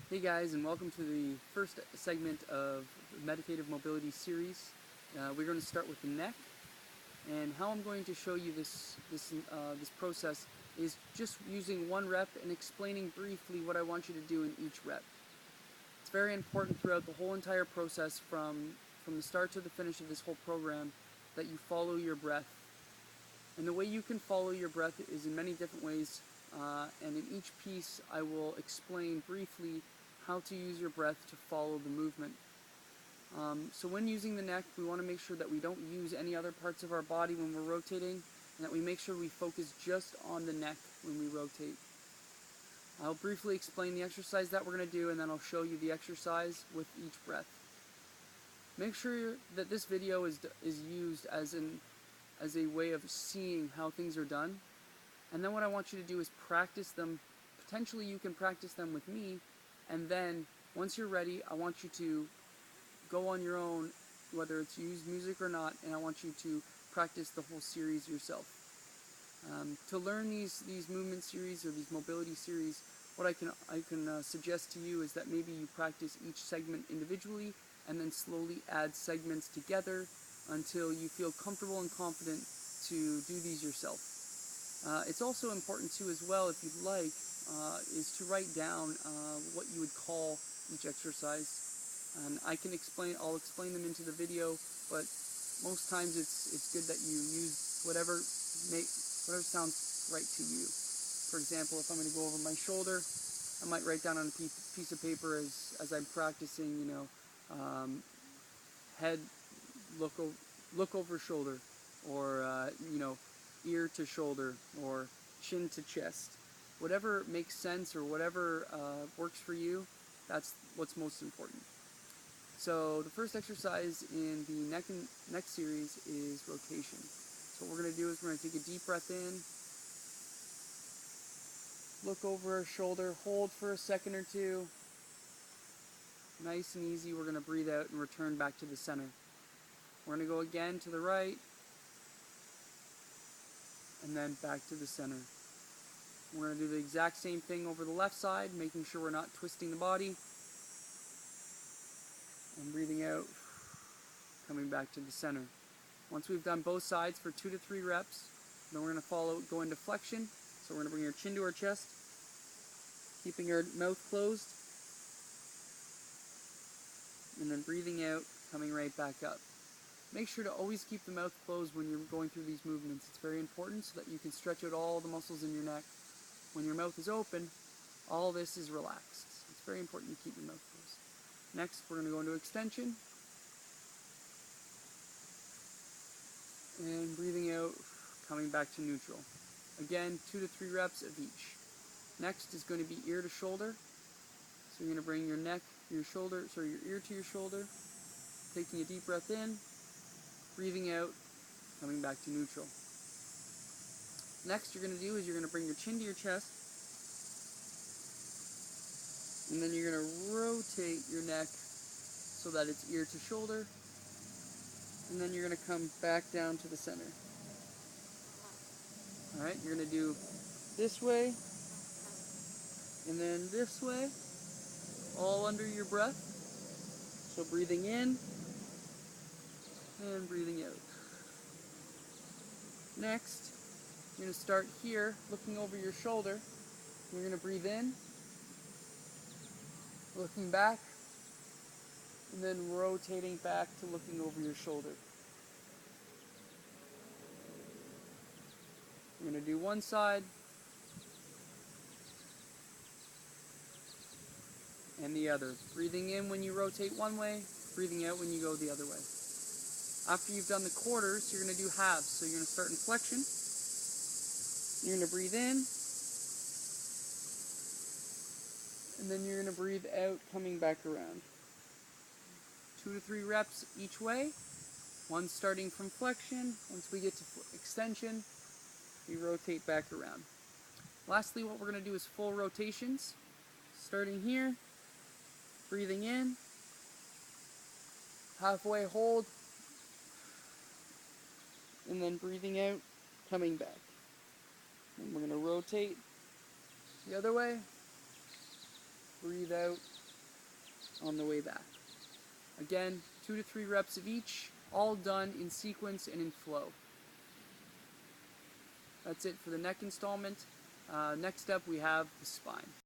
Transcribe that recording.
Hey guys, and welcome to the first segment of the Meditative Mobility series. We're going to start with the neck, and how I'm going to show you this process is just using one rep and explaining briefly what I want you to do in each rep. It's very important throughout the whole entire process, from the start to the finish of this whole program, that you follow your breath. And the way you can follow your breath is in many different ways, and in each piece I will explain briefly how to use your breath to follow the movement. So when using the neck, we want to make sure that we don't use any other parts of our body when we're rotating, and that we make sure we focus just on the neck when we rotate. I'll briefly explain the exercise that we're going to do, and then I'll show you the exercise with each breath. Make sure that this video is used as a way of seeing how things are done. And then what I want you to do is practice them. Potentially you can practice them with me, and then once you're ready, I want you to go on your own, whether it's use music or not, and I want you to practice the whole series yourself. To learn these movement series or these mobility series, what I can suggest to you is that maybe you practice each segment individually and then slowly add segments together until you feel comfortable and confident to do these yourself. It's also important too, as well, if you'd like, is to write down what you would call each exercise. And I'll explain them into the video, but most times it's good that you use whatever sounds right to you. For example, if I'm going to go over my shoulder, I might write down on a piece of paper as I'm practicing, head, look over shoulder, or ear to shoulder, or chin to chest. Whatever makes sense or whatever works for you, that's what's most important. So the first exercise in the neck series is rotation. So what we're going to do is we're going to take a deep breath in, look over our shoulder, hold for a second or two. Nice and easy, we're going to breathe out and return back to the center. We're going to go again to the right, and then back to the center. We're going to do the exact same thing over the left side, making sure we're not twisting the body. And breathing out, coming back to the center. Once we've done both sides for 2 to 3 reps, then we're going to go into flexion. So we're going to bring our chin to our chest, keeping our mouth closed, and then breathing out, coming right back up. Make sure to always keep the mouth closed when you're going through these movements. It's very important so that you can stretch out all the muscles in your neck. When your mouth is open, all this is relaxed. It's very important to keep your mouth closed. Next, we're going to go into extension. And breathing out, coming back to neutral. Again, 2 to 3 reps of each. Next is going to be ear to shoulder. So you're going to bring your your ear to your shoulder, taking a deep breath in, breathing out, coming back to neutral. Next you're going to do is you're going to bring your chin to your chest, and then you're going to rotate your neck so that it's ear to shoulder, and then you're going to come back down to the center. Alright, you're going to do this way, and then this way, all under your breath. So breathing in, and breathing out. Next, you're going to start here, looking over your shoulder. You're going to breathe in, looking back, and then rotating back to looking over your shoulder. We're going to do one side, and the other. Breathing in when you rotate one way, breathing out when you go the other way. After you've done the quarters, you're going to do halves. So you're going to start in flexion. You're going to breathe in, and then you're going to breathe out, coming back around. 2 to 3 reps each way. One starting from flexion. Once we get to extension, we rotate back around. Lastly, what we're going to do is full rotations. Starting here, breathing in, halfway hold, and then breathing out, coming back. And we're going to rotate the other way, breathe out, on the way back. Again, 2 to 3 reps of each, all done in sequence and in flow. That's it for the neck installment. Next up we have the spine.